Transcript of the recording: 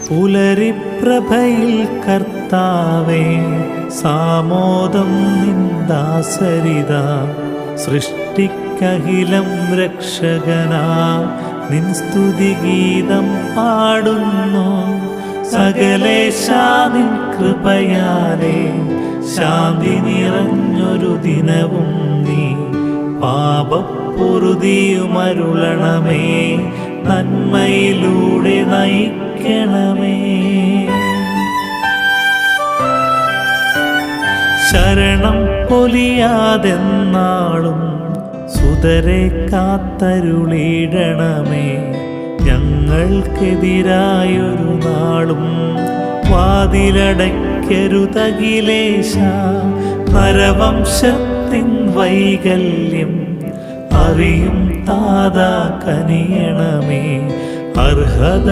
പുലരിപ്രഭയിൽ കർത്താവേ സാമോദം നിന്ദാസരിത സൃഷ്ടിക്കഹിലം രക്ഷകനാ നിൻ സ്തുതിഗീതം പാടുന്നു സകലേശാ നിൻ കൃപയാലേ ശാന്തി നിറഞ്ഞൊരു ദിനവും നീ പാപപ്പൊറുതിയുമരുളണമേ നന്മയിലൂടെ നയിക്കണമേ ശരണം പൊലിയാതെന്നാളും സുതരെ കാത്തരുളിടണമേ ഞങ്ങൾക്കെതിരായൊരു നാളും വാതിലടയ്ക്കരുതകിലേശ നരവംശത്തിൻ വൈകല്യം അറിയും താതാ കനിയണമേ അർഹത